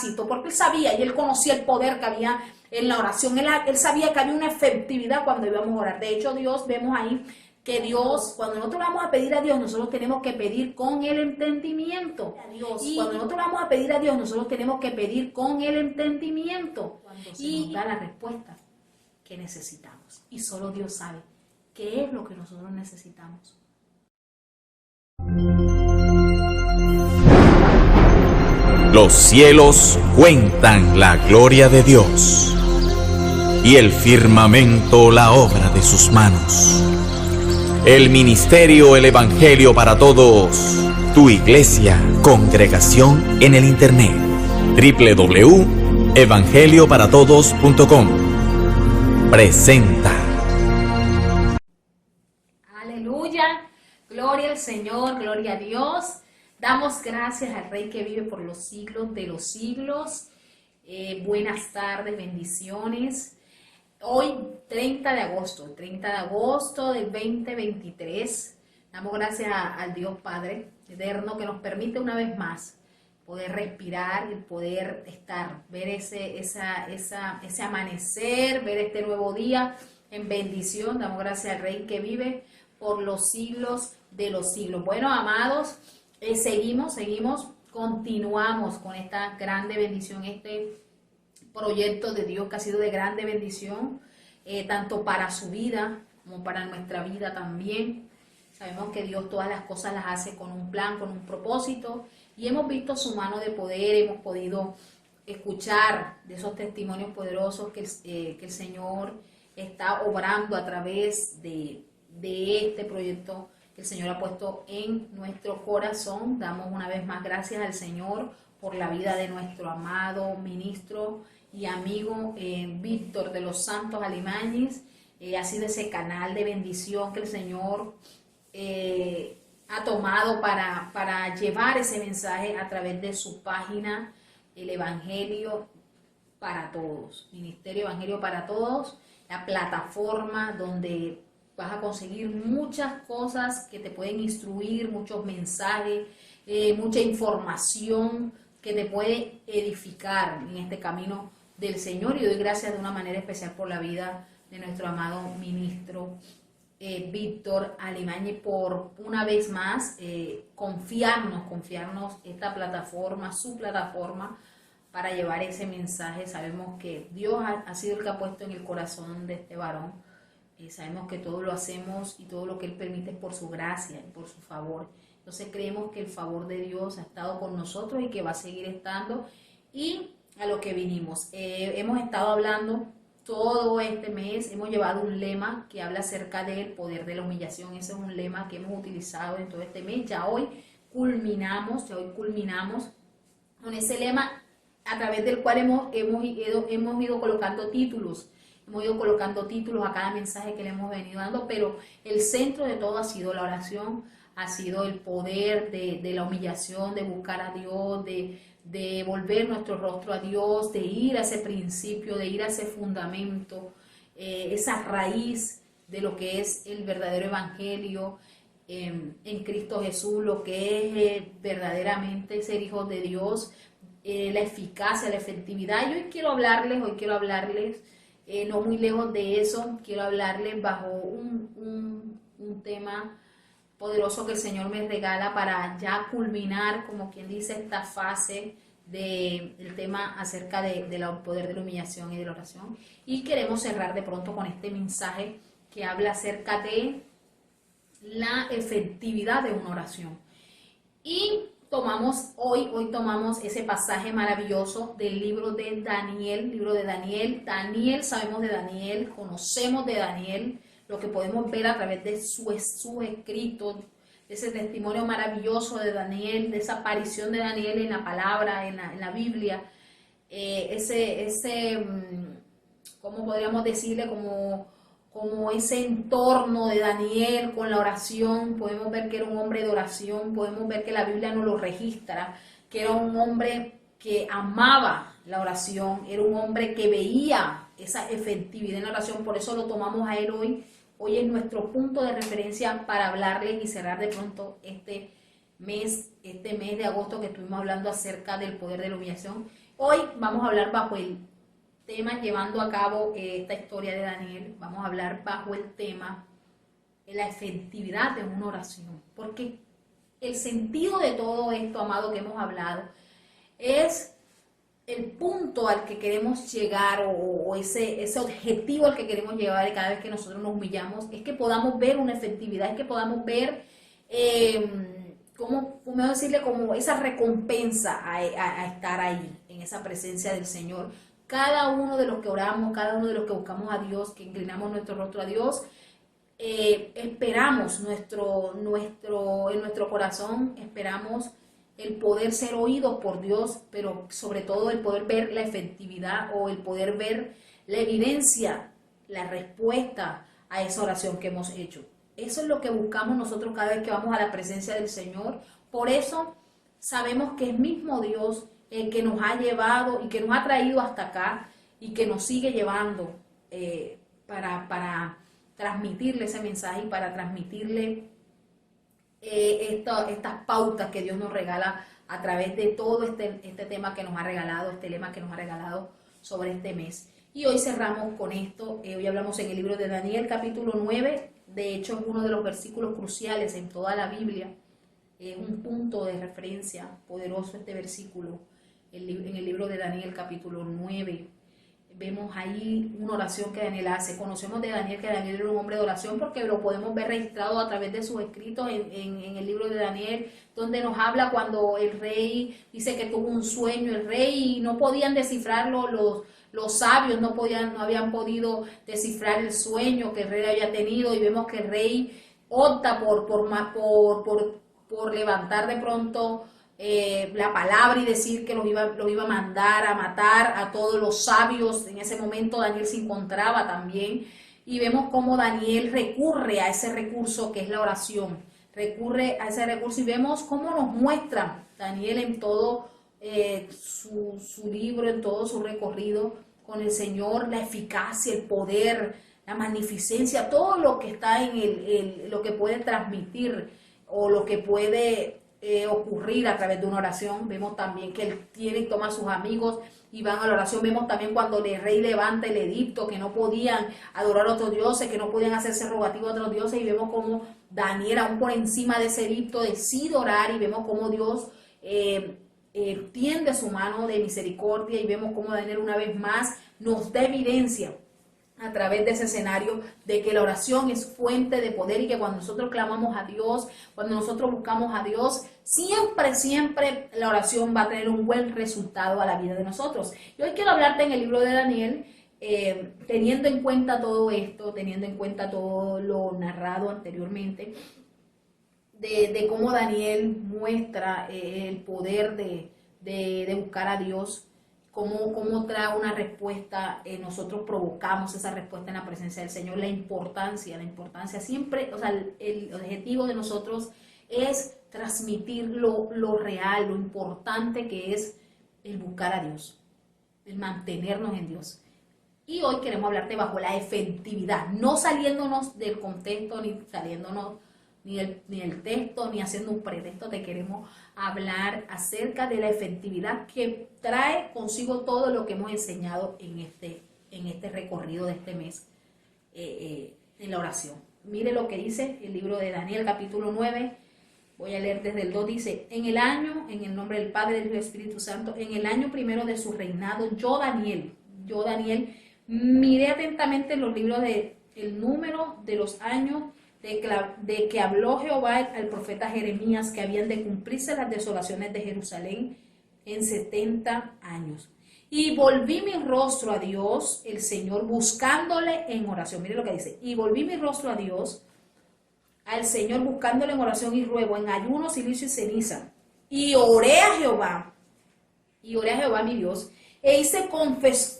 tránsito, porque él sabía y él conocía el poder que había en la oración. Él sabía que había una efectividad cuando íbamos a orar. De hecho, Dios, vemos ahí que Dios, cuando nosotros vamos a pedir a Dios, nosotros tenemos que pedir con el entendimiento. Cuando nosotros vamos a pedir a Dios, nosotros tenemos que pedir con el entendimiento. Y nos da la respuesta que necesitamos. Y solo Dios sabe qué es lo que nosotros necesitamos. Los cielos cuentan la gloria de Dios, y el firmamento la obra de sus manos. El ministerio, el Evangelio para Todos, tu iglesia, congregación en el internet, www.evangelioparatodos.com, presenta. Aleluya, gloria al Señor, gloria a Dios. Damos gracias al Rey que vive por los siglos de los siglos. Buenas tardes, bendiciones. Hoy 30 de agosto del 2023, damos gracias al Dios Padre eterno que nos permite una vez más poder respirar y poder estar, ver ese amanecer, ver este nuevo día en bendición. Damos gracias al Rey que vive por los siglos de los siglos. Bueno, amados, continuamos con esta grande bendición, este proyecto de Dios que ha sido de grande bendición, tanto para su vida como para nuestra vida también. Sabemos que Dios todas las cosas las hace con un plan, con un propósito, y hemos visto su mano de poder, hemos podido escuchar de esos testimonios poderosos que el Señor está obrando a través de este proyecto que el Señor ha puesto en nuestro corazón. Damos una vez más gracias al Señor por la vida de nuestro amado ministro y amigo Víctor de los Santos Alimañez. Ha sido ese canal de bendición que el Señor ha tomado para llevar ese mensaje a través de su página, el Evangelio para Todos, Ministerio Evangelio para Todos, la plataforma donde vas a conseguir muchas cosas que te pueden instruir, muchos mensajes, mucha información que te puede edificar en este camino del Señor. Y doy gracias de una manera especial por la vida de nuestro amado ministro Víctor Alimañez, por una vez más confiarnos esta plataforma, su plataforma, para llevar ese mensaje. Sabemos que Dios ha sido el que ha puesto en el corazón de este varón. Sabemos que todo lo hacemos y todo lo que Él permite es por su gracia y por su favor. Entonces creemos que el favor de Dios ha estado con nosotros y que va a seguir estando. Y a lo que vinimos, hemos estado hablando todo este mes, hemos llevado un lema que habla acerca del poder de la humillación. Ese es un lema que hemos utilizado en todo este mes. Ya hoy culminamos con ese lema, a través del cual hemos ido colocando títulos. Hemos ido colocando títulos a cada mensaje que le hemos venido dando, pero el centro de todo ha sido la oración, ha sido el poder de la humillación, de buscar a Dios, de volver nuestro rostro a Dios, de ir a ese principio, de ir a ese fundamento, esa raíz de lo que es el verdadero evangelio en Cristo Jesús, lo que es verdaderamente ser hijos de Dios, la eficacia, la efectividad. Y hoy quiero hablarles, no muy lejos de eso, quiero hablarles bajo un tema poderoso que el Señor me regala para ya culminar, como quien dice, esta fase del tema acerca del poder de la humillación y de la oración. Y queremos cerrar de pronto con este mensaje que habla acerca de la efectividad de una oración. Y hoy tomamos ese pasaje maravilloso del libro de Daniel. Sabemos de Daniel, conocemos de Daniel, lo que podemos ver a través de sus escritos, de ese testimonio maravilloso de Daniel, de esa aparición de Daniel en la palabra, en la Biblia, ¿cómo podríamos decirle? Como ese entorno de Daniel con la oración. Podemos ver que era un hombre de oración, podemos ver que la Biblia nos lo registra, que era un hombre que amaba la oración, era un hombre que veía esa efectividad en la oración. Por eso lo tomamos a él hoy. Hoy es nuestro punto de referencia para hablarles y cerrar de pronto este mes de agosto que estuvimos hablando acerca del poder de la humillación. Hoy vamos a hablar bajo el tema, llevando a cabo esta historia de Daniel, vamos a hablar bajo el tema de la efectividad de una oración. Porque el sentido de todo esto, amado, que hemos hablado, es el punto al que queremos llegar o ese objetivo al que queremos llegar cada vez que nosotros nos humillamos, es que podamos ver una efectividad, es que podamos ver, ¿cómo decirle? Como esa recompensa a estar ahí, en esa presencia del Señor. Cada uno de los que oramos, cada uno de los que buscamos a Dios, que inclinamos nuestro rostro a Dios, esperamos en nuestro corazón, esperamos el poder ser oídos por Dios, pero sobre todo el poder ver la efectividad o el poder ver la evidencia, la respuesta a esa oración que hemos hecho. Eso es lo que buscamos nosotros cada vez que vamos a la presencia del Señor. Por eso sabemos que es mismo Dios el que nos ha llevado y que nos ha traído hasta acá y que nos sigue llevando para transmitirle ese mensaje y para transmitirle estas pautas que Dios nos regala a través de todo este tema que nos ha regalado, este lema que nos ha regalado sobre este mes. Y hoy cerramos con esto. Hoy hablamos en el libro de Daniel, capítulo 9. De hecho, es uno de los versículos cruciales en toda la Biblia. Es un punto de referencia poderoso este versículo en el libro de Daniel, capítulo 9. Vemos ahí una oración que Daniel hace. Conocemos de Daniel que Daniel era un hombre de oración porque lo podemos ver registrado a través de sus escritos en el libro de Daniel, donde nos habla cuando el rey dice que tuvo un sueño, el rey, y no podían descifrarlo, los sabios no habían podido descifrar el sueño que el rey había tenido, y vemos que el rey opta por levantar de pronto la palabra y decir que los iba a mandar a matar a todos los sabios. En ese momento Daniel se encontraba también, y vemos cómo Daniel recurre a ese recurso que es la oración, recurre a ese recurso, y vemos cómo nos muestra Daniel en todo su libro, en todo su recorrido con el Señor, la eficacia, el poder, la magnificencia, todo lo que está en lo que puede transmitir o lo que puede ocurrir a través de una oración. Vemos también que él tiene y toma a sus amigos y van a la oración. Vemos también cuando el rey levanta el edicto, que no podían adorar a otros dioses, que no podían hacerse rogativos a otros dioses, y vemos cómo Daniel, aún por encima de ese edicto, decide orar, y vemos cómo Dios tiende su mano de misericordia, y vemos cómo Daniel una vez más nos da evidencia a través de ese escenario de que la oración es fuente de poder, y que cuando nosotros clamamos a Dios, cuando nosotros buscamos a Dios, siempre la oración va a tener un buen resultado a la vida de nosotros. Y hoy quiero hablarte en el libro de Daniel, teniendo en cuenta todo esto, teniendo en cuenta todo lo narrado anteriormente, de cómo Daniel muestra el poder de buscar a Dios, cómo trae una respuesta, nosotros provocamos esa respuesta en la presencia del Señor, la importancia siempre, o sea, el objetivo de nosotros es transmitir lo real, lo importante que es el buscar a Dios, el mantenernos en Dios. Y hoy queremos hablarte bajo la efectividad, no saliéndonos del contexto, ni saliéndonos ni el texto, ni haciendo un pretexto. Te queremos hablar acerca de la efectividad que trae consigo todo lo que hemos enseñado en este recorrido de este mes en la oración. Mire lo que dice el libro de Daniel, capítulo 9. Voy a leer desde el 2, dice: en el nombre del Padre, del Hijo y del Espíritu Santo, en el año primero de su reinado, yo Daniel, miré atentamente los libros el número de los años de que habló Jehová al profeta Jeremías, que habían de cumplirse las desolaciones de Jerusalén en 70 años. Y volví mi rostro a Dios, el Señor, buscándole en oración. Mire lo que dice: y volví mi rostro a Dios, al Señor, buscándole en oración y ruego, en ayuno, silicio y ceniza. Y oré a Jehová mi Dios, e hice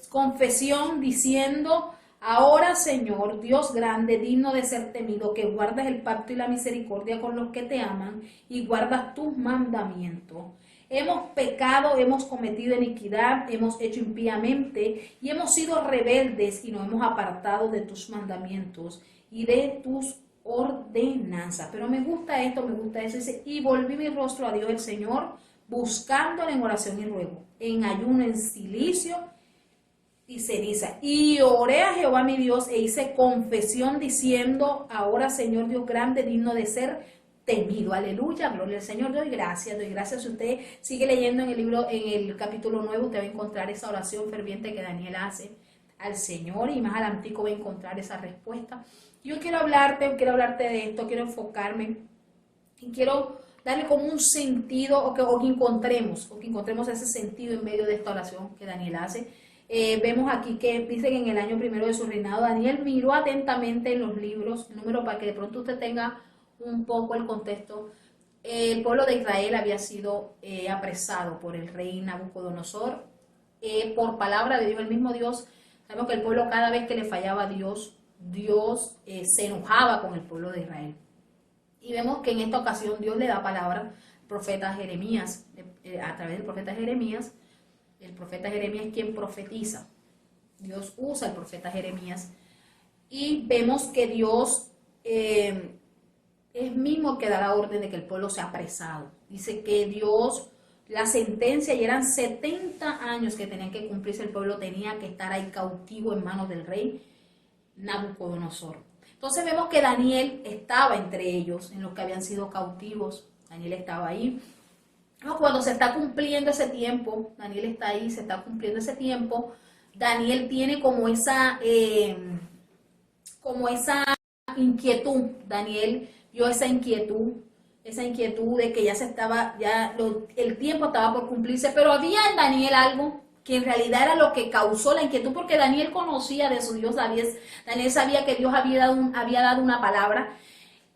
confesión diciendo: ahora, Señor, Dios grande, digno de ser temido, que guardas el pacto y la misericordia con los que te aman y guardas tus mandamientos. Hemos pecado, hemos cometido iniquidad, hemos hecho impíamente y hemos sido rebeldes y nos hemos apartado de tus mandamientos y de tus ordenanzas. Pero me gusta esto, dice: y volví mi rostro a Dios el Señor, buscándole en oración y ruego, en ayuno, en silicio y ceniza. Y oré a Jehová mi Dios e hice confesión diciendo, ahora Señor Dios grande, digno de ser temido. Aleluya, gloria al Señor. Doy gracias. Si usted sigue leyendo en el libro, en el capítulo 9, usted va a encontrar esa oración ferviente que Daniel hace al Señor, y más adelantico va a encontrar esa respuesta. Yo quiero hablarte de esto, quiero enfocarme y quiero darle como un sentido, o que encontremos ese sentido en medio de esta oración que Daniel hace. Vemos aquí que dice que en el año primero de su reinado, Daniel miró atentamente en los libros, número para que de pronto usted tenga un poco el contexto. El pueblo de Israel había sido apresado por el rey Nabucodonosor, por palabra de Dios, el mismo Dios. Sabemos que el pueblo, cada vez que le fallaba a Dios se enojaba con el pueblo de Israel. Y vemos que en esta ocasión Dios le da palabra al profeta Jeremías, a través del profeta Jeremías. El profeta Jeremías es quien profetiza. Dios usa al profeta Jeremías. Y vemos que Dios es mismo el que da la orden de que el pueblo sea apresado. Dice que Dios, la sentencia, y eran 70 años que tenían que cumplirse, el pueblo tenía que estar ahí cautivo en manos del rey Nabucodonosor. Entonces vemos que Daniel estaba entre ellos, en los que habían sido cautivos. Daniel estaba ahí. Cuando se está cumpliendo ese tiempo, Daniel está ahí, se está cumpliendo ese tiempo, Daniel tiene como esa inquietud. Daniel vio esa inquietud de que el tiempo estaba por cumplirse, pero había en Daniel algo que en realidad era lo que causó la inquietud, porque Daniel conocía de su Dios. Daniel sabía que Dios había dado una palabra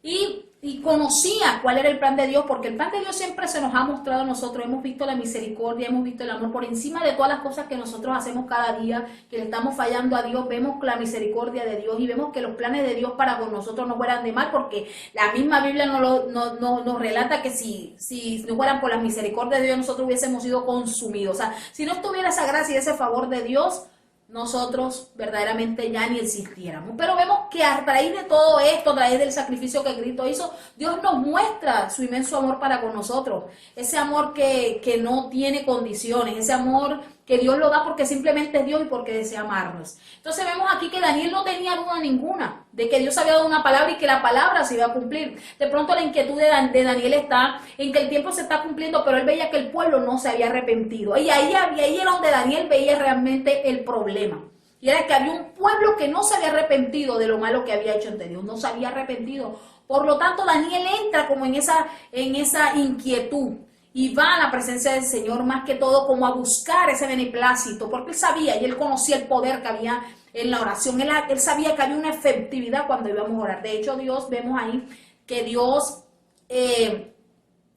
y conocía cuál era el plan de Dios, porque el plan de Dios siempre se nos ha mostrado a nosotros. Hemos visto la misericordia, hemos visto el amor por encima de todas las cosas que nosotros hacemos cada día, que le estamos fallando a Dios. Vemos la misericordia de Dios y vemos que los planes de Dios para con nosotros no fueran de mal, porque la misma Biblia nos relata que si no fueran por la misericordia de Dios, nosotros hubiésemos sido consumidos. O sea, si no estuviera esa gracia y ese favor de Dios, nosotros verdaderamente ya ni existiéramos. Pero vemos que a raíz de todo esto, a raíz del sacrificio que Cristo hizo, Dios nos muestra su inmenso amor para con nosotros. Ese amor que no tiene condiciones, ese amor que Dios lo da porque simplemente es Dios y porque desea amarnos. Entonces vemos aquí que Daniel no tenía duda ninguna de que Dios había dado una palabra y que la palabra se iba a cumplir. De pronto la inquietud de Daniel está en que el tiempo se está cumpliendo, pero él veía que el pueblo no se había arrepentido. Y ahí era donde Daniel veía realmente el problema. Y era que había un pueblo que no se había arrepentido de lo malo que había hecho ante Dios, no se había arrepentido. Por lo tanto, Daniel entra como en esa inquietud. Y va a la presencia del Señor más que todo como a buscar ese beneplácito, porque él sabía y él conocía el poder que había en la oración. Él sabía que había una efectividad cuando íbamos a orar. De hecho, vemos ahí que Dios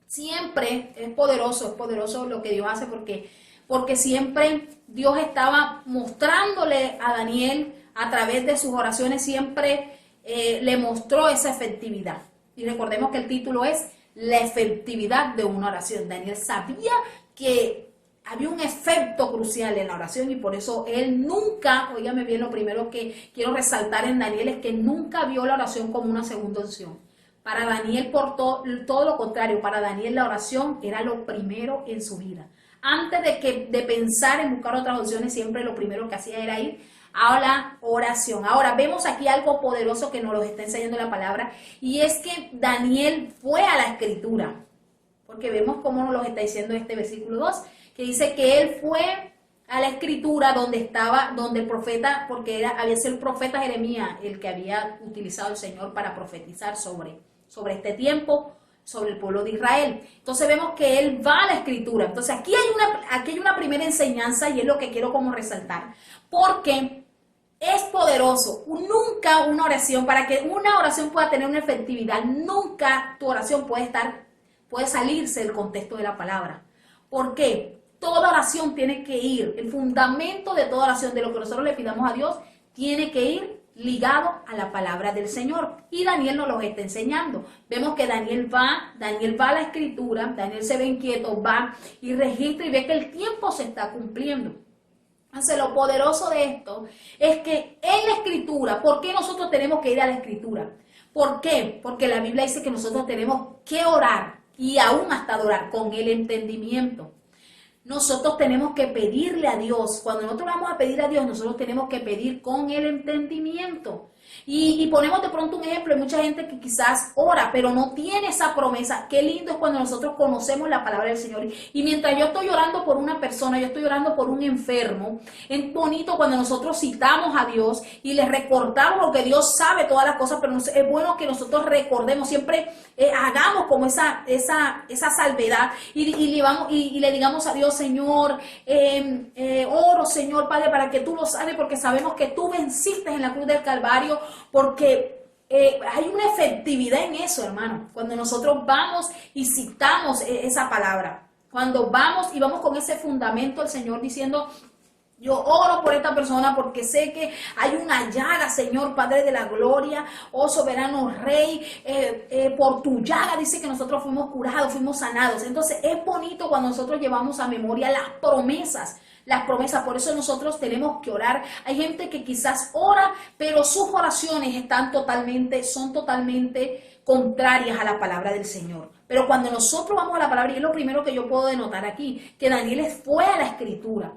siempre es poderoso lo que Dios hace, porque siempre Dios estaba mostrándole a Daniel a través de sus oraciones, siempre le mostró esa efectividad. Y recordemos que el título es la efectividad de una oración. Daniel sabía que había un efecto crucial en la oración y por eso él nunca, óigame bien, lo primero que quiero resaltar en Daniel es que nunca vio la oración como una segunda opción. Para Daniel, por todo lo contrario, para Daniel la oración era lo primero en su vida. Antes de pensar en buscar otras opciones, siempre lo primero que hacía era ir a la oración. Ahora vemos aquí algo poderoso que nos lo está enseñando la palabra, y es que Daniel fue a la escritura, porque vemos cómo nos lo está diciendo este versículo 2, que dice que él fue a la escritura donde el profeta, porque había sido el profeta Jeremías el que había utilizado el Señor para profetizar sobre este tiempo, sobre el pueblo de Israel. Entonces vemos que él va a la escritura. Entonces aquí hay una primera enseñanza, y es lo que quiero como resaltar, porque es poderoso. Nunca una oración, para que una oración pueda tener una efectividad, nunca tu oración puede salirse del contexto de la palabra. ¿Por qué? Toda oración tiene que ir, el fundamento de toda oración, de lo que nosotros le pidamos a Dios, tiene que ir ligado a la palabra del Señor. Y Daniel nos lo está enseñando. Vemos que Daniel va a la escritura, Daniel se ve inquieto, va y registra y ve que el tiempo se está cumpliendo. Entonces, lo poderoso de esto es que en la escritura, ¿por qué nosotros tenemos que ir a la escritura? ¿Por qué? Porque la Biblia dice que nosotros tenemos que orar y aún hasta adorar con el entendimiento. Nosotros tenemos que pedirle a Dios. Cuando nosotros vamos a pedir a Dios, nosotros tenemos que pedir con el entendimiento. Y ponemos de pronto un ejemplo, hay mucha gente que quizás ora, pero no tiene esa promesa. Qué lindo es cuando nosotros conocemos la palabra del Señor. Y mientras yo estoy orando por una persona, yo estoy orando por un enfermo, es bonito cuando nosotros citamos a Dios y le recordamos, porque Dios sabe todas las cosas, pero es bueno que nosotros recordemos, siempre hagamos como esa salvedad y le digamos a Dios, Señor, oro, Señor, Padre, para que tú lo sanes, porque sabemos que tú venciste en la cruz del Calvario, porque hay una efectividad en eso, hermano, cuando nosotros vamos y citamos esa palabra, cuando vamos y vamos con ese fundamento al Señor diciendo, yo oro por esta persona porque sé que hay una llaga, Señor, Padre de la gloria, oh soberano Rey, por tu llaga dice que nosotros fuimos curados, fuimos sanados. Entonces es bonito cuando nosotros llevamos a memoria las promesas, por eso nosotros tenemos que orar. Hay gente que quizás ora, pero sus oraciones son totalmente contrarias a la palabra del Señor. Pero cuando nosotros vamos a la palabra, y es lo primero que yo puedo denotar aquí, que Daniel fue a la escritura,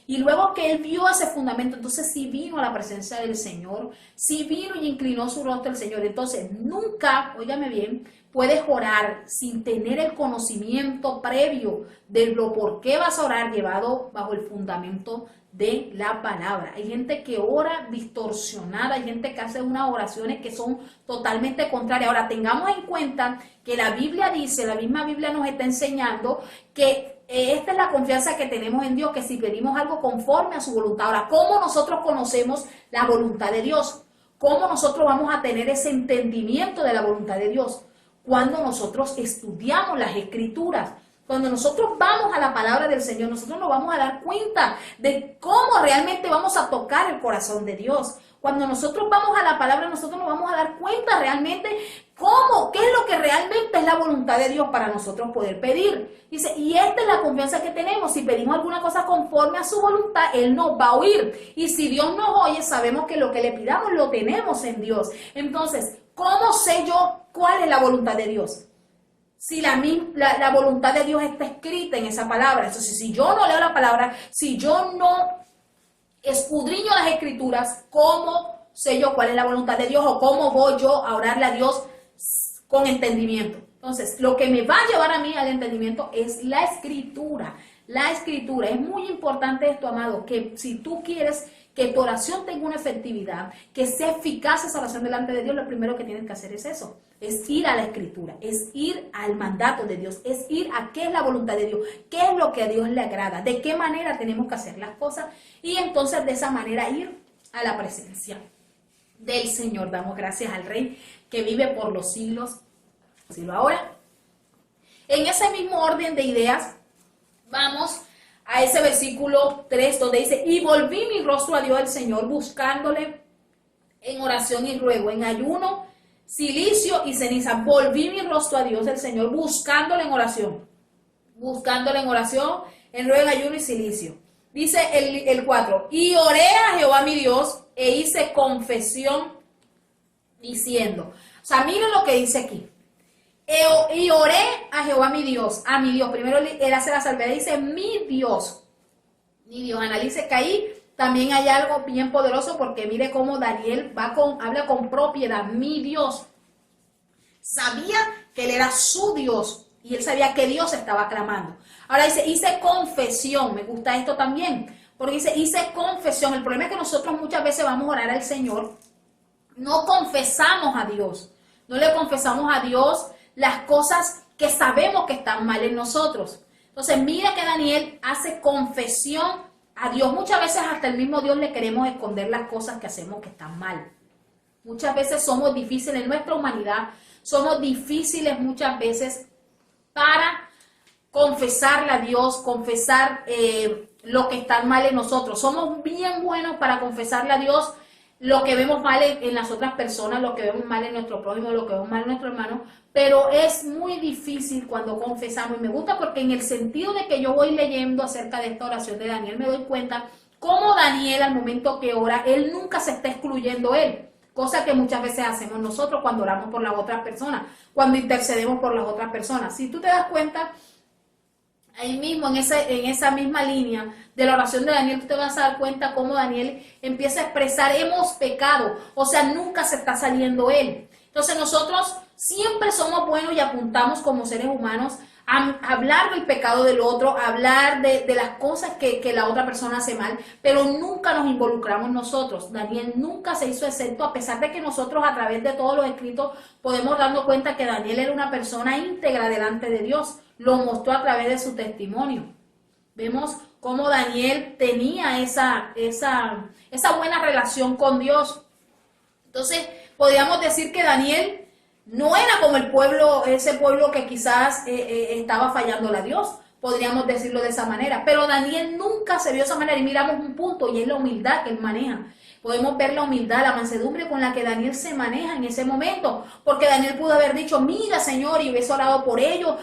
y luego que él vio ese fundamento, entonces sí vino a la presencia del Señor, sí vino y inclinó su rostro al Señor. Entonces nunca, óigame bien, puedes orar sin tener el conocimiento previo de lo por qué vas a orar, llevado bajo el fundamento de la palabra. Hay gente que ora distorsionada, hay gente que hace unas oraciones que son totalmente contrarias. Ahora, tengamos en cuenta que la Biblia dice, la misma Biblia nos está enseñando que esta es la confianza que tenemos en Dios, que si pedimos algo conforme a su voluntad. Ahora, ¿cómo nosotros conocemos la voluntad de Dios? ¿Cómo nosotros vamos a tener ese entendimiento de la voluntad de Dios? Cuando nosotros estudiamos las Escrituras. Cuando nosotros vamos a la palabra del Señor, nosotros nos vamos a dar cuenta de cómo realmente vamos a tocar el corazón de Dios. Cuando nosotros vamos a la palabra, nosotros nos vamos a dar cuenta realmente qué es lo que realmente es la voluntad de Dios para nosotros poder pedir. Dice, y esta es la confianza que tenemos. Si pedimos alguna cosa conforme a su voluntad, Él nos va a oír. Y si Dios nos oye, sabemos que lo que le pidamos lo tenemos en Dios. Entonces, ¿cómo sé yo cuál es la voluntad de Dios? Si la voluntad de Dios está escrita en esa palabra. Entonces, si yo no leo la palabra, si yo no escudriño las Escrituras, ¿cómo sé yo cuál es la voluntad de Dios o cómo voy yo a orarle a Dios con entendimiento? Entonces, lo que me va a llevar a mí al entendimiento es la Escritura. La Escritura. Es muy importante esto, amado, que si tú quieres que tu oración tenga una efectividad, que sea eficaz esa oración delante de Dios, lo primero que tienes que hacer es eso, es ir a la Escritura, es ir al mandato de Dios, es ir a qué es la voluntad de Dios, qué es lo que a Dios le agrada, de qué manera tenemos que hacer las cosas, y entonces de esa manera ir a la presencia del Señor. Damos gracias al Rey que vive por los siglos. Ahora, en ese mismo orden de ideas, vamos a ese versículo 3 donde dice, y volví mi rostro a Dios el Señor, buscándole en oración y ruego, en ayuno, cilicio y ceniza. Volví mi rostro a Dios el Señor, buscándole en oración, en ruego, en ayuno y cilicio. Dice el 4, y oré a Jehová mi Dios e hice confesión diciendo. O sea, miren lo que dice aquí. Y oré a Jehová mi Dios, Primero él hace la salvedad, dice mi Dios. Analice que ahí también hay algo bien poderoso, porque mire cómo Daniel habla con propiedad, mi Dios. Sabía que él era su Dios y él sabía que Dios estaba clamando. Ahora dice, hice confesión, me gusta esto también, porque dice, hice confesión. El problema es que nosotros muchas veces vamos a orar al Señor, no confesamos a Dios, no le confesamos a Dios las cosas que sabemos que están mal en nosotros. Entonces, mira que Daniel hace confesión a Dios. Muchas veces hasta el mismo Dios le queremos esconder las cosas que hacemos que están mal. Muchas veces somos difíciles en nuestra humanidad, somos difíciles muchas veces para confesarle a Dios, confesar lo que está mal en nosotros. Somos bien buenos para confesarle a Dios lo que vemos mal en las otras personas, lo que vemos mal en nuestro prójimo, lo que vemos mal en nuestro hermano, pero es muy difícil cuando confesamos. Y me gusta porque en el sentido de que yo voy leyendo acerca de esta oración de Daniel, me doy cuenta cómo Daniel al momento que ora, él nunca se está excluyendo él. cosa que muchas veces hacemos nosotros cuando oramos por las otras personas, cuando intercedemos por las otras personas. Si tú te das cuenta, ahí mismo en esa misma línea de la oración de Daniel, tú te vas a dar cuenta cómo Daniel empieza a expresar, hemos pecado, o sea, nunca se está saliendo él. Entonces nosotros siempre somos buenos y apuntamos como seres humanos a hablar del pecado del otro, a hablar de las cosas que la otra persona hace mal, pero nunca nos involucramos nosotros. Daniel nunca se hizo excepto, a pesar de que nosotros a través de todos los escritos podemos darnos cuenta que Daniel era una persona íntegra delante de Dios. Lo mostró a través de su testimonio. Vemos cómo Daniel tenía esa buena relación con Dios. Entonces, podríamos decir que Daniel no era como el pueblo, ese pueblo que quizás estaba fallándole a Dios. Podríamos decirlo de esa manera. Pero Daniel nunca se vio de esa manera. Y miramos un punto, y es la humildad que él maneja. Podemos ver la humildad, la mansedumbre con la que Daniel se maneja en ese momento, porque Daniel pudo haber dicho, mira Señor, y hubiese orado por ellos,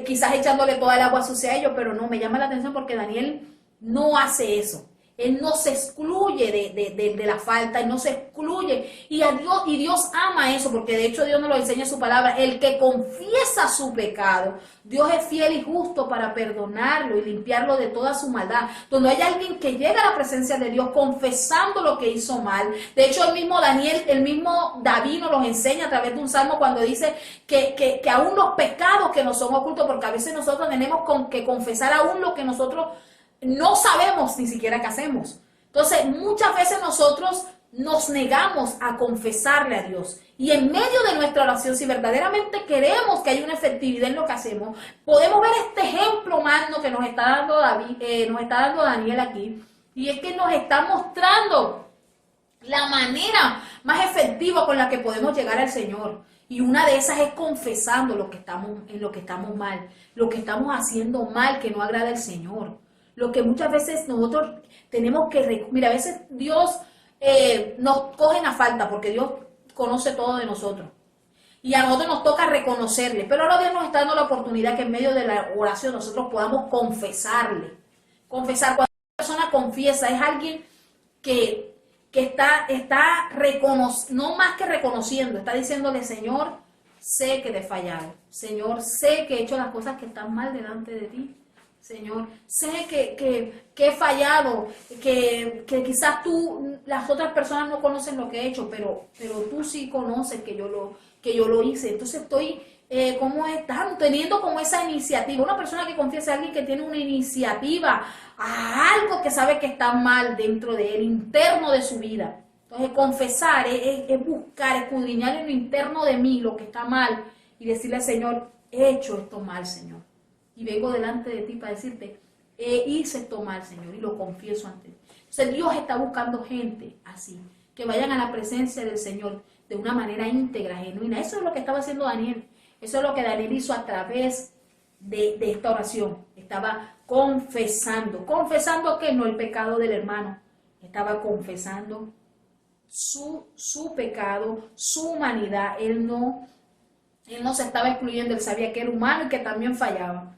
quizás echándole toda el agua sucia a ellos, pero no, me llama la atención porque Daniel no hace eso. Él no se excluye de la falta, él no se excluye. Y Dios ama eso, porque de hecho Dios nos lo enseña en su palabra. El que confiesa su pecado, Dios es fiel y justo para perdonarlo y limpiarlo de toda su maldad. Donde hay alguien que llega a la presencia de Dios confesando lo que hizo mal. De hecho, el mismo David nos los enseña a través de un salmo cuando dice que aún los pecados que nos son ocultos, porque a veces nosotros tenemos que confesar aún lo que nosotros no sabemos ni siquiera qué hacemos. Entonces, muchas veces nosotros nos negamos a confesarle a Dios. Y en medio de nuestra oración, si verdaderamente queremos que haya una efectividad en lo que hacemos, podemos ver este ejemplo magno que nos está dando Daniel aquí. Y es que nos está mostrando la manera más efectiva con la que podemos llegar al Señor. Y una de esas es confesando en lo que estamos mal, lo que estamos haciendo mal que no agrada al Señor. Lo que muchas veces nosotros tenemos que... Mira, a veces Dios nos coge a falta porque Dios conoce todo de nosotros. Y a nosotros nos toca reconocerle. Pero ahora Dios nos está dando la oportunidad que en medio de la oración nosotros podamos confesarle. Confesar. Cuando una persona confiesa es alguien que está no más que reconociendo, está diciéndole, Señor, sé que te he fallado. Señor, sé que he hecho las cosas que están mal delante de ti. Señor, sé que he fallado, que quizás las otras personas no conocen lo que he hecho, pero tú sí conoces que yo lo hice. Entonces estoy teniendo como esa iniciativa. Una persona que confiesa a alguien que tiene una iniciativa a algo que sabe que está mal dentro de él, interno de su vida. Entonces confesar es buscar, escudriñar en lo interno de mí lo que está mal y decirle al Señor, he hecho esto mal, Señor. Y vengo delante de ti para decirte, hice esto mal, Señor, y lo confieso ante ti. Entonces Dios está buscando gente así, que vayan a la presencia del Señor de una manera íntegra, genuina. Eso es lo que estaba haciendo Daniel. Eso es lo que Daniel hizo a través de esta oración. Estaba confesando que no el pecado del hermano. Estaba confesando su pecado, su humanidad. Él no se estaba excluyendo, él sabía que era humano y que también fallaba.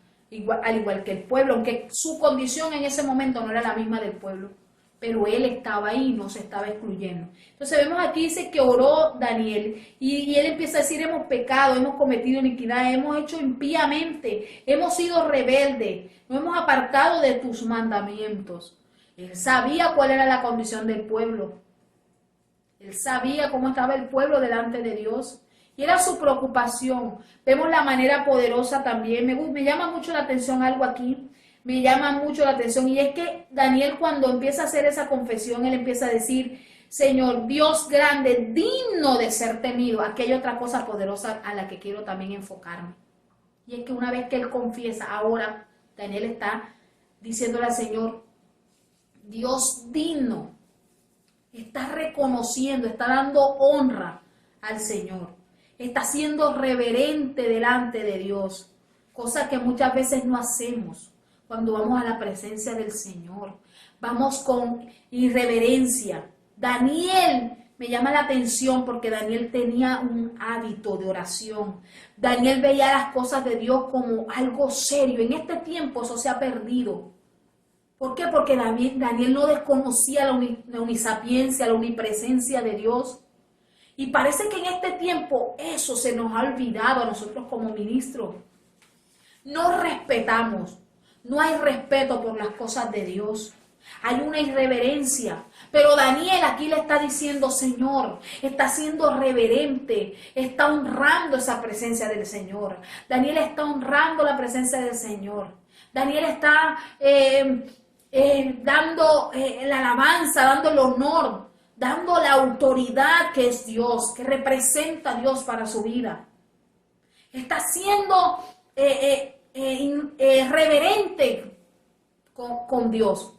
Al igual que el pueblo, aunque su condición en ese momento no era la misma del pueblo, pero él estaba ahí y no se estaba excluyendo. Entonces vemos aquí, dice que oró Daniel y él empieza a decir, hemos pecado, hemos cometido iniquidad, hemos hecho impíamente, hemos sido rebeldes, nos hemos apartado de tus mandamientos. Él sabía cuál era la condición del pueblo, él sabía cómo estaba el pueblo delante de Dios. Y era su preocupación. Vemos la manera poderosa también. Me llama mucho la atención algo aquí. Me llama mucho la atención. Y es que Daniel, cuando empieza a hacer esa confesión, él empieza a decir, Señor, Dios grande, digno de ser temido. Aquí hay otra cosa poderosa a la que quiero también enfocarme. Y es que una vez que él confiesa, ahora Daniel está diciéndole al Señor, Dios digno. Está reconociendo, está dando honra al Señor. Está siendo reverente delante de Dios, cosa que muchas veces no hacemos cuando vamos a la presencia del Señor. Vamos con irreverencia. Daniel me llama la atención porque Daniel tenía un hábito de oración. Daniel veía las cosas de Dios como algo serio. En este tiempo eso se ha perdido. ¿Por qué? Porque Daniel no desconocía la omnisapiencia, la omnipresencia de Dios. Y parece que en este tiempo eso se nos ha olvidado a nosotros como ministros. No respetamos, no hay respeto por las cosas de Dios. Hay una irreverencia. Pero Daniel aquí le está diciendo, Señor, está siendo reverente, está honrando esa presencia del Señor. Daniel está honrando la presencia del Señor. Daniel está dando la alabanza, dando el honor, dando la autoridad que es Dios, que representa a Dios para su vida. Está siendo reverente con Dios.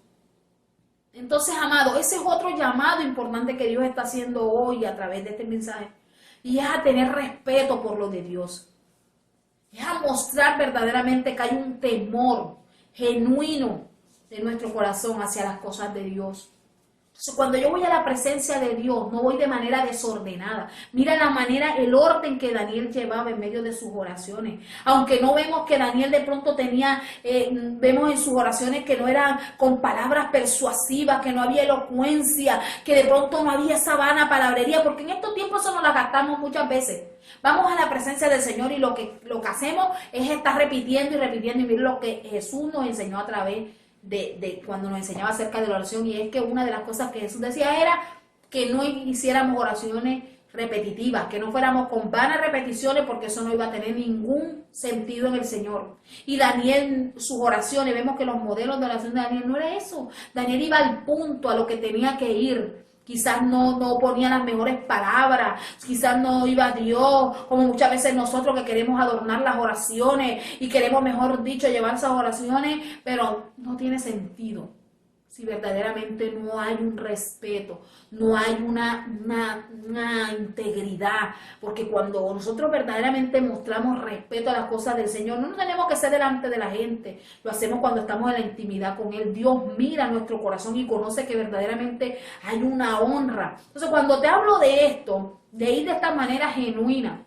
Entonces, amado, ese es otro llamado importante que Dios está haciendo hoy a través de este mensaje. Y es a tener respeto por lo de Dios. Es a mostrar verdaderamente que hay un temor genuino de nuestro corazón hacia las cosas de Dios. Entonces, cuando yo voy a la presencia de Dios, no voy de manera desordenada. Mira la manera, el orden que Daniel llevaba en medio de sus oraciones. Aunque no vemos que Daniel de pronto tenía, vemos en sus oraciones que no eran con palabras persuasivas, que no había elocuencia, que de pronto no había esa vana palabrería, porque en estos tiempos eso nos la gastamos muchas veces. Vamos a la presencia del Señor y lo que hacemos es estar repitiendo y repitiendo, y miren lo que Jesús nos enseñó a través de cuando nos enseñaba acerca de la oración, y es que una de las cosas que Jesús decía era que no hiciéramos oraciones repetitivas, que no fuéramos con vanas repeticiones, porque eso no iba a tener ningún sentido en el Señor. Y Daniel, sus oraciones, vemos que los modelos de oración de Daniel no era eso. Daniel iba al punto, a lo que tenía que ir. Quizás no ponía las mejores palabras, quizás no iba a Dios, como muchas veces nosotros que queremos adornar las oraciones y queremos, mejor dicho, llevar esas oraciones, pero no tiene sentido si verdaderamente no hay un respeto, no hay una integridad, porque cuando nosotros verdaderamente mostramos respeto a las cosas del Señor, no tenemos que ser delante de la gente, lo hacemos cuando estamos en la intimidad con Él. Dios mira nuestro corazón y conoce que verdaderamente hay una honra. Entonces, cuando te hablo de esto, de ir de esta manera genuina,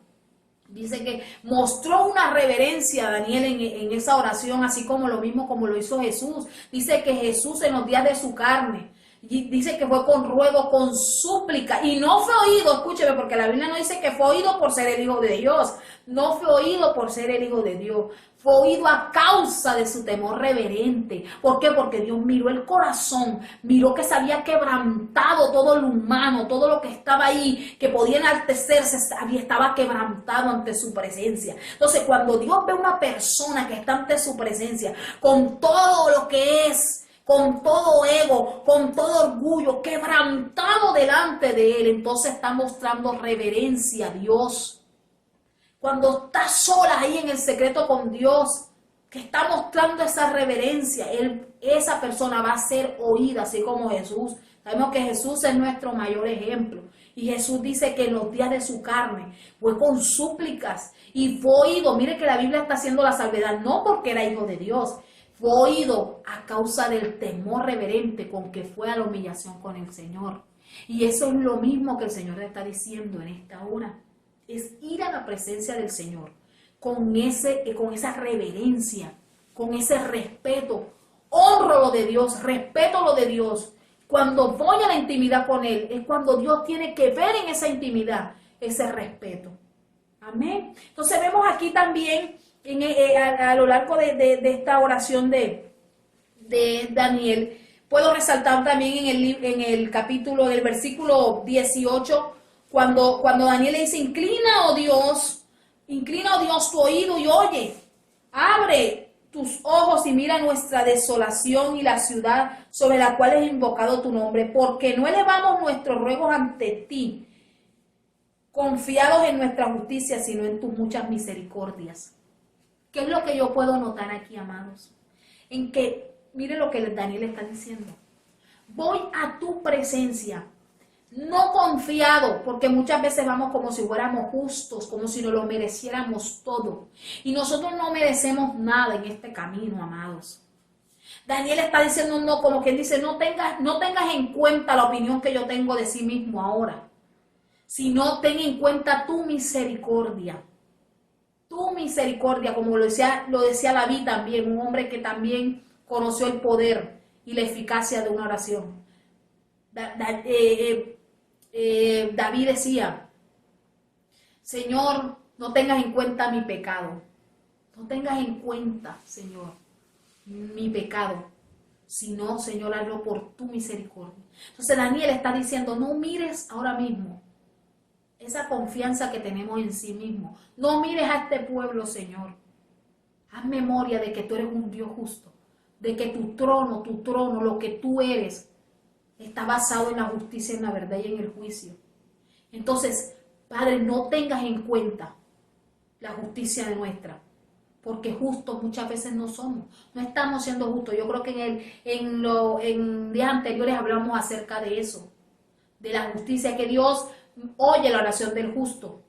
dice que mostró una reverencia a Daniel en esa oración, así como lo mismo como lo hizo Jesús. Dice que Jesús en los días de su carne, dice que fue con ruego, con súplica, y no fue oído, escúcheme, porque la Biblia no dice que fue oído por ser el Hijo de Dios, no fue oído por ser el Hijo de Dios, fue oído a causa de su temor reverente. ¿Por qué? Porque Dios miró el corazón, miró que se había quebrantado todo lo humano, todo lo que estaba ahí, que podía enaltecerse, estaba quebrantado ante su presencia. Entonces, cuando Dios ve una persona que está ante su presencia, con todo lo que es, con todo ego, con todo orgullo, quebrantado delante de Él, entonces está mostrando reverencia a Dios. Cuando está sola ahí en el secreto con Dios, que está mostrando esa reverencia, esa persona va a ser oída, así como Jesús. Sabemos que Jesús es nuestro mayor ejemplo. Y Jesús dice que en los días de su carne fue con súplicas y fue oído. Mire que la Biblia está haciendo la salvedad, no porque era hijo de Dios, fue oído a causa del temor reverente con que fue a la humillación con el Señor. Y eso es lo mismo que el Señor le está diciendo en esta hora. Es ir a la presencia del Señor con esa reverencia, con ese respeto. Honro lo de Dios, respeto lo de Dios. Cuando voy a la intimidad con Él, es cuando Dios tiene que ver en esa intimidad ese respeto. Amén. Entonces vemos aquí también a lo largo de esta oración de Daniel, puedo resaltar también en el capítulo, del versículo 18, cuando Daniel le dice, inclina, oh Dios, tu oído y oye, abre tus ojos y mira nuestra desolación y la ciudad sobre la cual es invocado tu nombre, porque no elevamos nuestros ruegos ante ti, confiados en nuestra justicia, sino en tus muchas misericordias. ¿Qué es lo que yo puedo notar aquí, amados? En que, mire lo que Daniel está diciendo. Voy a tu presencia, no confiado, porque muchas veces vamos como si fuéramos justos, como si nos lo mereciéramos todo. Y nosotros no merecemos nada en este camino, amados. Daniel está diciendo, no, como quien dice, no tengas en cuenta la opinión que yo tengo de sí mismo ahora, sino ten en cuenta tu misericordia. Tu misericordia, como lo decía David también, un hombre que también conoció el poder y la eficacia de una oración. David decía, Señor, no tengas en cuenta mi pecado. No tengas en cuenta, Señor, mi pecado. Sino, Señor, hazlo por tu misericordia. Entonces Daniel está diciendo, no mires ahora mismo esa confianza que tenemos en sí mismo. No mires a este pueblo, Señor. Haz memoria de que tú eres un Dios justo. De que tu trono, lo que tú eres, está basado en la justicia, en la verdad y en el juicio. Entonces, Padre, no tengas en cuenta la justicia de nuestra, porque justos muchas veces no somos, no estamos siendo justos. Yo creo que en días anteriores hablamos acerca de eso, de la justicia, que Dios oye la oración del justo.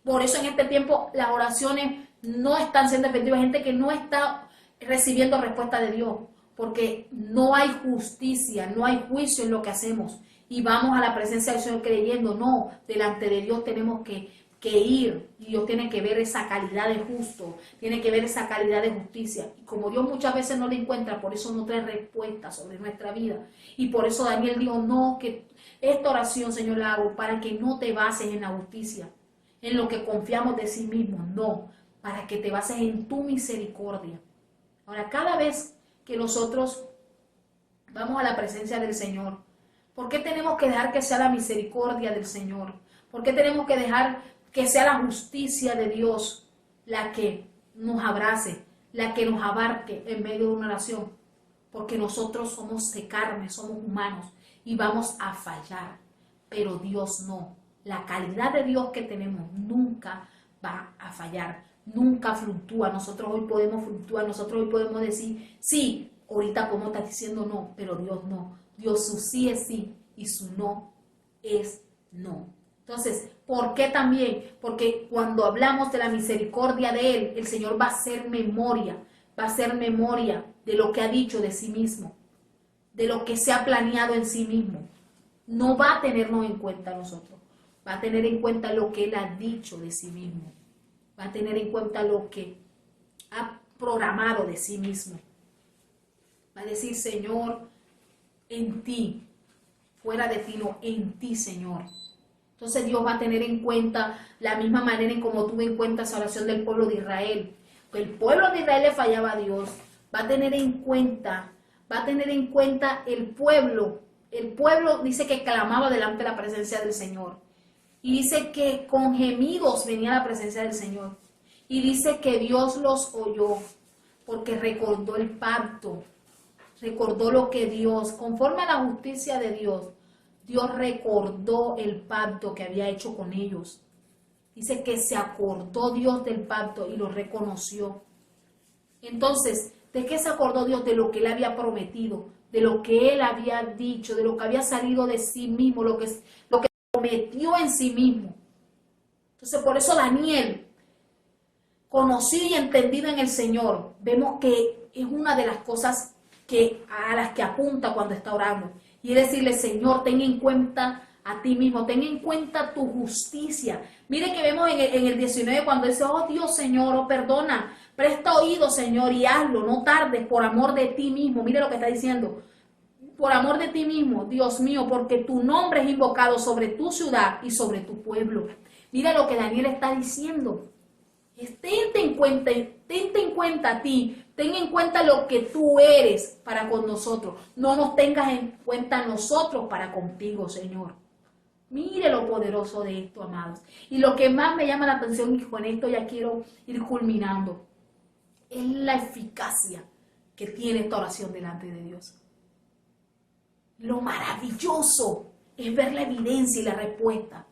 Por eso en este tiempo las oraciones no están siendo efectivas, hay gente que no está recibiendo respuesta de Dios, porque no hay justicia, no hay juicio en lo que hacemos. Y vamos a la presencia del Señor creyendo, no, delante de Dios tenemos que ir, y Dios tiene que ver esa calidad de justo, tiene que ver esa calidad de justicia. Y como Dios muchas veces no la encuentra, por eso no trae respuesta sobre nuestra vida. Y por eso Daniel dijo, no, que esta oración, Señor, la hago para que no te bases en la justicia, en lo que confiamos de sí mismos, no, para que te bases en tu misericordia. Ahora, cada vez que nosotros vamos a la presencia del Señor, ¿por qué tenemos que dejar que sea la misericordia del Señor? ¿Por qué tenemos que dejar que sea la justicia de Dios la que nos abrace, la que nos abarque en medio de una oración? Porque nosotros somos de carne, somos humanos y vamos a fallar, pero Dios no. La calidad de Dios que tenemos nunca va a fallar, nunca fluctúa. Nosotros hoy podemos fluctuar, nosotros hoy podemos decir, sí, ahorita como estás diciendo no, pero Dios no. Dios su sí es sí y su no es no. Entonces, ¿por qué también? Porque cuando hablamos de la misericordia de Él, el Señor va a hacer memoria de lo que ha dicho de sí mismo, de lo que se ha planeado en sí mismo. No va a tenernos en cuenta a nosotros, va a tener en cuenta lo que Él ha dicho de sí mismo, va a tener en cuenta lo que ha programado de sí mismo. Va a decir, Señor, en ti, fuera de ti no, en ti, Señor. Entonces Dios va a tener en cuenta la misma manera en como tuvo en cuenta esa oración del pueblo de Israel. El pueblo de Israel le fallaba a Dios. Va a tener en cuenta el pueblo. El pueblo dice que clamaba delante de la presencia del Señor. Y dice que con gemidos venía a la presencia del Señor. Y dice que Dios los oyó porque recordó el pacto. Recordó lo que Dios, conforme a la justicia de Dios, Dios recordó el pacto que había hecho con ellos. Dice que se acordó Dios del pacto y lo reconoció. Entonces, ¿de qué se acordó Dios? De lo que Él había prometido, de lo que Él había dicho, de lo que había salido de sí mismo, lo que prometió en sí mismo. Entonces, por eso Daniel, conocido y entendido en el Señor, vemos que es una de las cosas a las que apunta cuando está orando. Y es decirle, Señor, ten en cuenta a ti mismo, ten en cuenta tu justicia. Mire que vemos en el 19 cuando dice, oh Dios, Señor, oh perdona, presta oído, Señor, y hazlo, no tardes, por amor de ti mismo. Mire lo que está diciendo, por amor de ti mismo, Dios mío, porque tu nombre es invocado sobre tu ciudad y sobre tu pueblo. Mira lo que Daniel está diciendo. Tente en cuenta a ti, ten en cuenta lo que tú eres para con nosotros. No nos tengas en cuenta nosotros para contigo, Señor. Mire lo poderoso de esto, amados. Y lo que más me llama la atención, y con esto ya quiero ir culminando, es la eficacia que tiene esta oración delante de Dios. Lo maravilloso es ver la evidencia y la respuesta.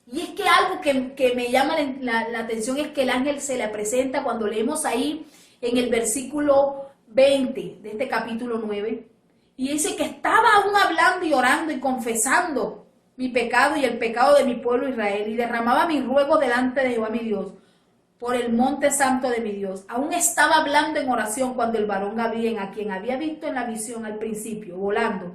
Y es que algo que me llama la atención es que el ángel se le presenta cuando leemos ahí en el versículo 20 de este capítulo 9. Y dice que estaba aún hablando y orando y confesando mi pecado y el pecado de mi pueblo Israel. Y derramaba mis ruegos delante de Jehová mi Dios por el monte santo de mi Dios. Aún estaba hablando en oración cuando el varón Gabriel, a quien había visto en la visión al principio, volando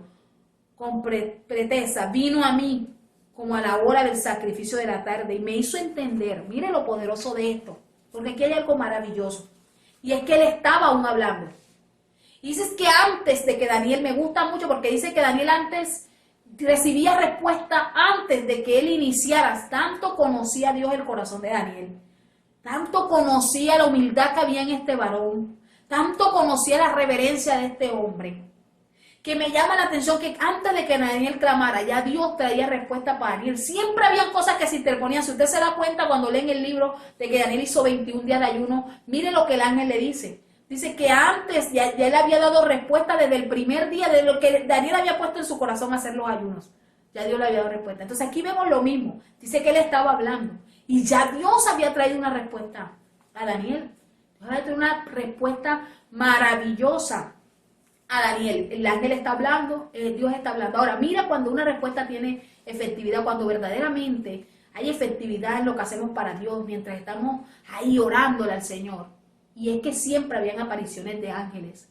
con pretesa, vino a mí como a la hora del sacrificio de la tarde, y me hizo entender, mire lo poderoso de esto, porque aquí hay algo maravilloso, y es que él estaba aún hablando. Y dices que antes de que Daniel, me gusta mucho porque dice que Daniel antes recibía respuesta antes de que él iniciara. Tanto conocía Dios el corazón de Daniel, tanto conocía la humildad que había en este varón, tanto conocía la reverencia de este hombre, que me llama la atención que antes de que Daniel clamara, ya Dios traía respuesta para Daniel. Siempre habían cosas que se interponían. Si usted se da cuenta cuando leen el libro de que Daniel hizo 21 días de ayuno, mire lo que el ángel le dice. Dice que antes ya él había dado respuesta desde el primer día de lo que Daniel había puesto en su corazón hacer los ayunos. Ya Dios le había dado respuesta. Entonces aquí vemos lo mismo. Dice que él estaba hablando y ya Dios había traído una respuesta a Daniel. Dios había traído una respuesta maravillosa a Daniel. El ángel está hablando, Dios está hablando. Ahora, mira cuando una respuesta tiene efectividad, cuando verdaderamente hay efectividad en lo que hacemos para Dios, mientras estamos ahí orándole al Señor. Y es que siempre habían apariciones de ángeles.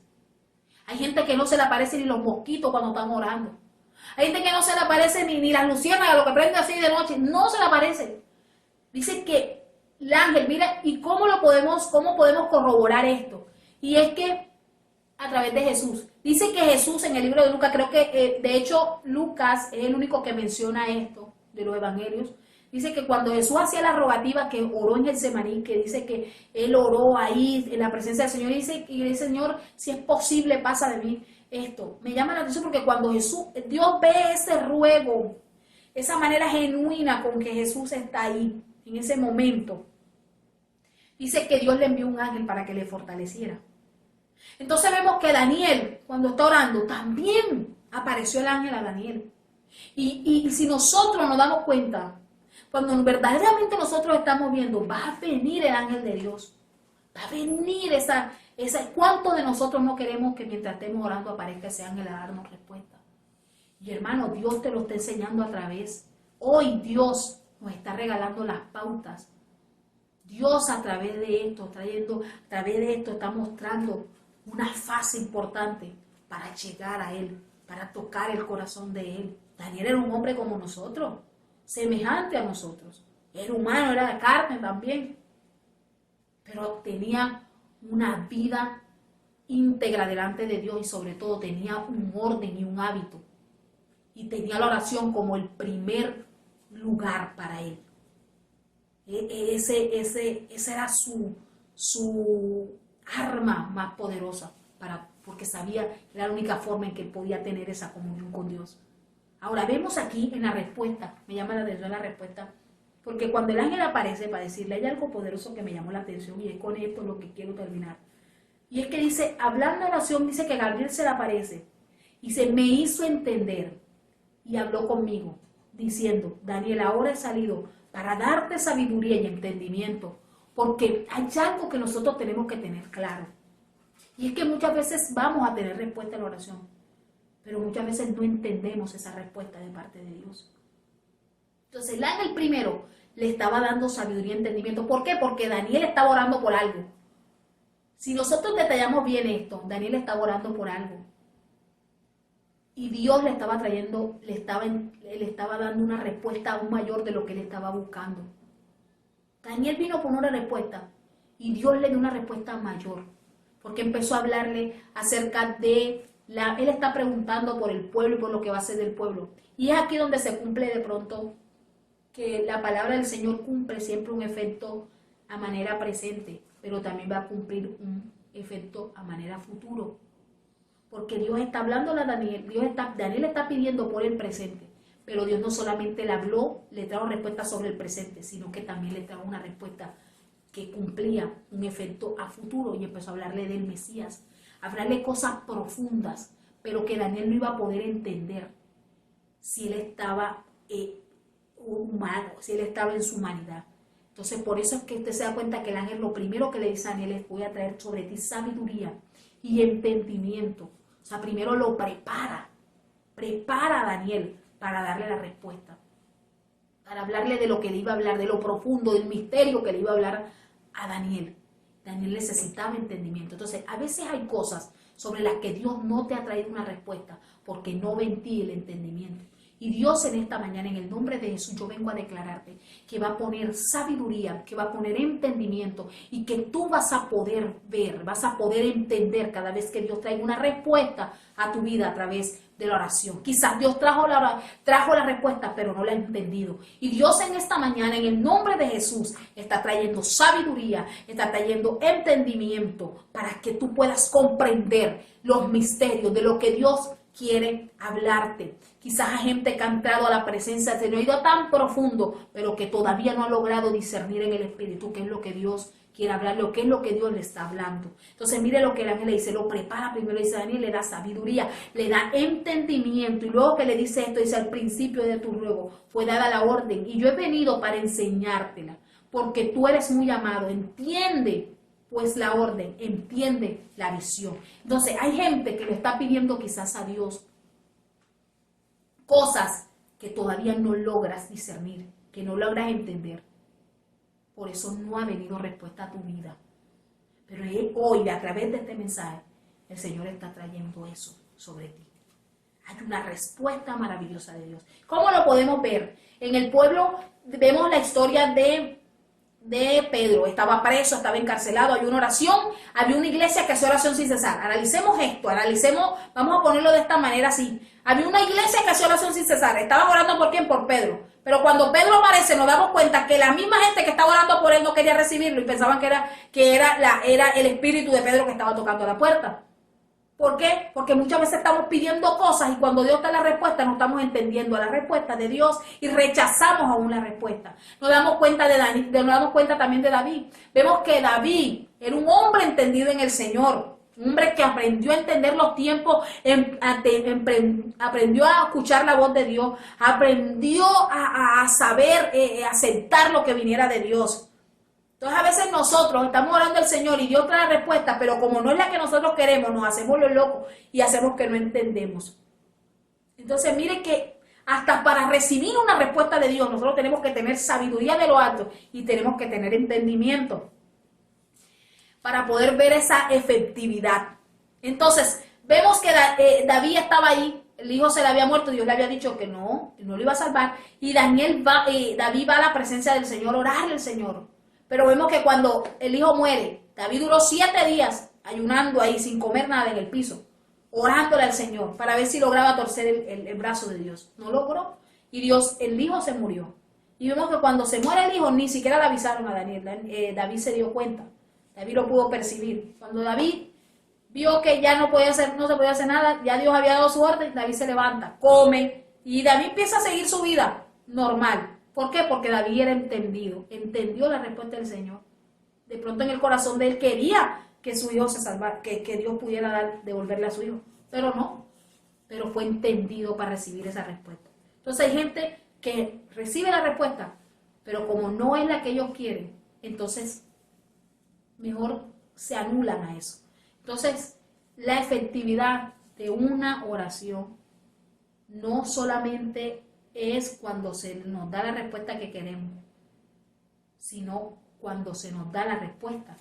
Hay gente que no se le aparecen ni los mosquitos cuando están orando. Hay gente que no se le aparece ni las luciérnagas, lo que prende así de noche, no se le aparece. Dice que el ángel, mira, ¿y cómo podemos corroborar esto? Y es que a través de Jesús. Dice que Jesús en el libro de Lucas, creo que de hecho Lucas es el único que menciona esto de los evangelios. Dice que cuando Jesús hacía la rogativa que oró en Getsemaní, que dice que él oró ahí en la presencia del Señor y dice, Señor, si es posible, pasa de mí esto. Me llama la atención porque cuando Dios ve ese ruego, esa manera genuina con que Jesús está ahí, en ese momento, dice que Dios le envió un ángel para que le fortaleciera. Entonces vemos que Daniel, cuando está orando, también apareció el ángel a Daniel. Y si nosotros nos damos cuenta, cuando verdaderamente nosotros estamos viendo, va a venir el ángel de Dios, va a venir ¿cuántos de nosotros no queremos que mientras estemos orando aparezca ese ángel a darnos respuesta? Y hermano, Dios te lo está enseñando a través. Hoy Dios nos está regalando las pautas. Dios a través de esto, está mostrando una fase importante para llegar a Él, para tocar el corazón de Él. Daniel era un hombre como nosotros, semejante a nosotros. Era humano, era de carne también, pero tenía una vida íntegra delante de Dios y sobre todo tenía un orden y un hábito. Y tenía la oración como el primer lugar para él. Ese era su arma más poderosa, porque sabía que era la única forma en que él podía tener esa comunión con Dios. Ahora vemos aquí en la respuesta, me llama la atención la respuesta, porque cuando el ángel aparece para decirle, hay algo poderoso que me llamó la atención y es con esto lo que quiero terminar. Y es que dice, hablando de oración, dice que Gabriel se le aparece y se me hizo entender y habló conmigo, diciendo, Daniel, ahora he salido para darte sabiduría y entendimiento, porque hay algo que nosotros tenemos que tener claro. Y es que muchas veces vamos a tener respuesta a la oración, pero muchas veces no entendemos esa respuesta de parte de Dios. Entonces el ángel primero le estaba dando sabiduría y entendimiento. ¿Por qué? Porque Daniel estaba orando por algo. Si nosotros detallamos bien esto, Daniel estaba orando por algo. Y Dios le estaba dando una respuesta aún mayor de lo que él estaba buscando. Daniel vino por una respuesta y Dios le dio una respuesta mayor. Porque empezó a hablarle acerca de él está preguntando por el pueblo y por lo que va a ser del pueblo. Y es aquí donde se cumple de pronto que la palabra del Señor cumple siempre un efecto a manera presente, pero también va a cumplir un efecto a manera futuro. Porque Dios está hablando a Daniel, Daniel está pidiendo por el presente, pero Dios no solamente le habló, le trajo respuesta sobre el presente, sino que también le trajo una respuesta que cumplía un efecto a futuro y empezó a hablarle del Mesías, a hablarle cosas profundas, pero que Daniel no iba a poder entender si él estaba humano, si él estaba en su humanidad. Entonces por eso es que usted se da cuenta que el ángel lo primero que le dice a Daniel es, voy a traer sobre ti sabiduría y entendimiento. O sea, primero lo prepara a Daniel para darle la respuesta, para hablarle de lo que le iba a hablar, de lo profundo, del misterio que le iba a hablar a Daniel. Daniel necesitaba entendimiento. Entonces, a veces hay cosas sobre las que Dios no te ha traído una respuesta porque no ve en ti el entendimiento. Y Dios en esta mañana, en el nombre de Jesús, yo vengo a declararte que va a poner sabiduría, que va a poner entendimiento y que tú vas a poder ver, vas a poder entender cada vez que Dios traiga una respuesta a tu vida a través de la oración. Quizás Dios trajo la respuesta, pero no la ha entendido. Y Dios en esta mañana, en el nombre de Jesús, está trayendo sabiduría, está trayendo entendimiento para que tú puedas comprender los misterios de lo que Dios quiere hablarte. Quizás hay gente que ha entrado a la presencia del Señor, ha ido tan profundo, pero que todavía no ha logrado discernir en el Espíritu qué es lo que Dios quiere hablarle o qué es lo que Dios le está hablando. Entonces mire lo que el ángel le dice, lo prepara primero, dice Daniel, le da sabiduría, le da entendimiento, y luego que le dice esto, dice al principio de tu ruego fue dada la orden y yo he venido para enseñártela, porque tú eres muy amado, entiende pues la orden, entiende la visión. Entonces hay gente que le está pidiendo quizás a Dios cosas que todavía no logras discernir, que no logras entender. Por eso no ha venido respuesta a tu vida. Pero hoy, a través de este mensaje, el Señor está trayendo eso sobre ti. Hay una respuesta maravillosa de Dios. ¿Cómo lo podemos ver? En el pueblo vemos la historia de Pedro. Estaba preso, estaba encarcelado, había una oración, había una iglesia que hacía oración sin cesar. Analicemos esto, vamos a ponerlo de esta manera así. Había una iglesia que hacía oración sin cesar. Estaban orando ¿por quién? Por Pedro. Pero cuando Pedro aparece nos damos cuenta que la misma gente que estaba orando por él no quería recibirlo y pensaban que era el espíritu de Pedro que estaba tocando la puerta. ¿Por qué? Porque muchas veces estamos pidiendo cosas y cuando Dios da la respuesta no estamos entendiendo la respuesta de Dios y rechazamos aún la respuesta. Nos damos cuenta también de David. Vemos que David era un hombre entendido en el Señor. Un hombre que aprendió a entender los tiempos, aprendió a escuchar la voz de Dios, aprendió a saber aceptar lo que viniera de Dios. Entonces a veces nosotros estamos orando al Señor y Dios trae la respuesta, pero como no es la que nosotros queremos, nos hacemos los locos y hacemos que no entendemos. Entonces mire que hasta para recibir una respuesta de Dios nosotros tenemos que tener sabiduría de lo alto y tenemos que tener entendimiento para poder ver esa efectividad. Entonces, vemos que David estaba ahí, el hijo se le había muerto, Dios le había dicho que no lo iba a salvar, y David va a la presencia del Señor, orarle al Señor. Pero vemos que cuando el hijo muere, David duró 7 días ayunando ahí, sin comer nada en el piso, orándole al Señor, para ver si lograba torcer el brazo de Dios. No logró, y el hijo se murió. Y vemos que cuando se muere el hijo, ni siquiera le avisaron a Daniel, David se dio cuenta. David lo pudo percibir. Cuando David vio que ya no se podía hacer nada, ya Dios había dado su orden, David se levanta, come, y David empieza a seguir su vida normal. ¿Por qué? Porque David era entendió la respuesta del Señor. De pronto en el corazón de él quería que su hijo se salvara, que Dios pudiera devolverle a su hijo, pero no, pero fue entendido para recibir esa respuesta. Entonces hay gente que recibe la respuesta, pero como no es la que ellos quieren, entonces mejor se anulan a eso. Entonces, la efectividad de una oración no solamente es cuando se nos da la respuesta que queremos, sino cuando se nos da la respuesta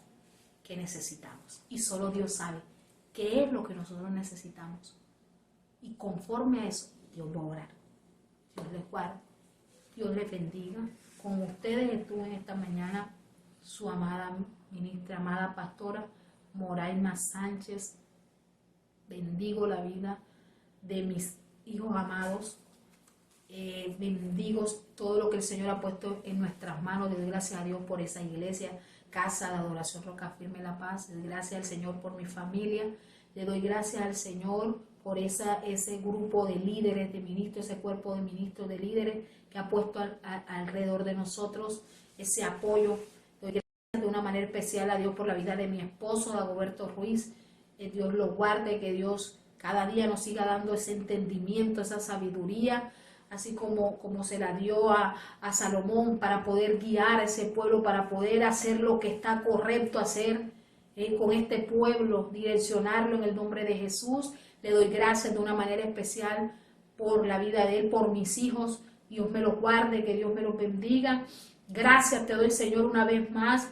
que necesitamos. Y solo Dios sabe qué es lo que nosotros necesitamos. Y conforme a eso, Dios va a orar. Dios les guarde, Dios les bendiga. Con ustedes estuvo en esta mañana su amada ministra, amada pastora Moraima Sánchez. Bendigo la vida de mis hijos amados. Bendigo todo lo que el Señor ha puesto en nuestras manos. Le doy gracias a Dios por esa iglesia, Casa de Adoración Roca Firme La Paz. Le doy gracias al Señor por mi familia. Le doy gracias al Señor por ese grupo de líderes, de ministros, ese cuerpo de ministros, de líderes que ha puesto alrededor de nosotros, ese apoyo. Doy gracias de una manera especial a Dios por la vida de mi esposo, Dagoberto Ruiz. Dios lo guarde, que Dios cada día nos siga dando ese entendimiento, esa sabiduría, así como se la dio a Salomón para poder guiar a ese pueblo, para poder hacer lo que está correcto hacer con este pueblo, direccionarlo en el nombre de Jesús. Le doy gracias de una manera especial por la vida de él, por mis hijos. Dios me los guarde, que Dios me los bendiga. Gracias te doy, Señor, una vez más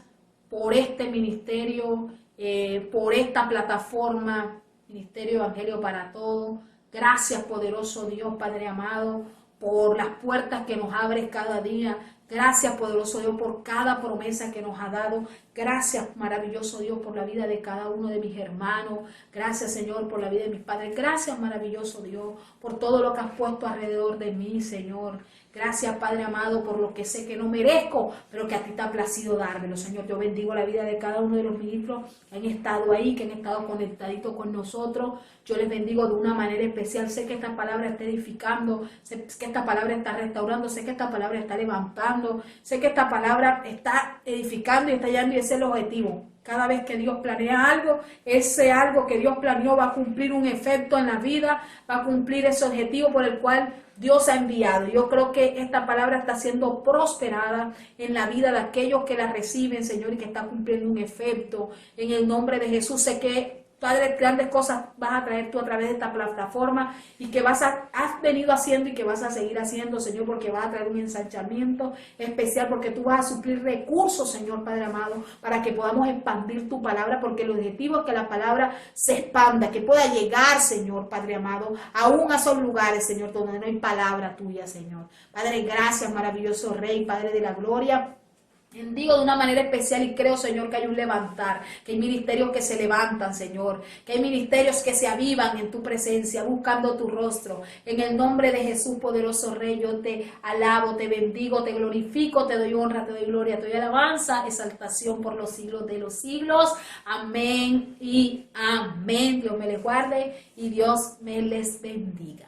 por este ministerio, por esta plataforma, Ministerio Evangelio para Todos. Gracias, poderoso Dios, Padre amado, por las puertas que nos abres cada día. Gracias, poderoso Dios, por cada promesa que nos ha dado. Gracias, maravilloso Dios, por la vida de cada uno de mis hermanos. Gracias, Señor, por la vida de mis padres. Gracias, maravilloso Dios, por todo lo que has puesto alrededor de mí, Señor. Gracias, Padre amado, por lo que sé que no merezco, pero que a ti te ha placido dármelo, Señor. Yo bendigo la vida de cada uno de los ministros que han estado ahí, que han estado conectaditos con nosotros. Yo les bendigo de una manera especial. Sé que esta palabra está edificando, sé que esta palabra está restaurando, sé que esta palabra está levantando, sé que esta palabra está edificando y está llegando, y ese es el objetivo. Cada vez que Dios planea algo, ese algo que Dios planeó va a cumplir un efecto en la vida, va a cumplir ese objetivo por el cual Dios ha enviado. Yo creo que esta palabra está siendo prosperada en la vida de aquellos que la reciben, Señor, y que está cumpliendo un efecto. En el nombre de Jesús, sé que, Padre, grandes cosas vas a traer tú a través de esta plataforma y que has venido haciendo y que vas a seguir haciendo, Señor, porque vas a traer un ensanchamiento especial, porque tú vas a suplir recursos, Señor, Padre amado, para que podamos expandir tu palabra, porque el objetivo es que la palabra se expanda, que pueda llegar, Señor, Padre amado, aún a esos lugares, Señor, donde no hay palabra tuya, Señor. Padre, gracias, maravilloso Rey, Padre de la gloria. Bendigo de una manera especial y creo, Señor, que hay un levantar, que hay ministerios que se levantan, Señor, que hay ministerios que se avivan en tu presencia, buscando tu rostro. En el nombre de Jesús, poderoso Rey, yo te alabo, te bendigo, te glorifico, te doy honra, te doy gloria, te doy alabanza, exaltación por los siglos de los siglos. Amén y amén. Dios me les guarde y Dios me les bendiga.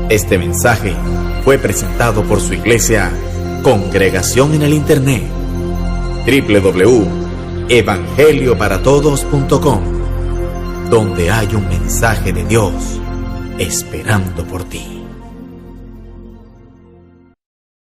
Este mensaje fue presentado por su iglesia Congregación en el Internet, www.evangelioparatodos.com, donde hay un mensaje de Dios esperando por ti.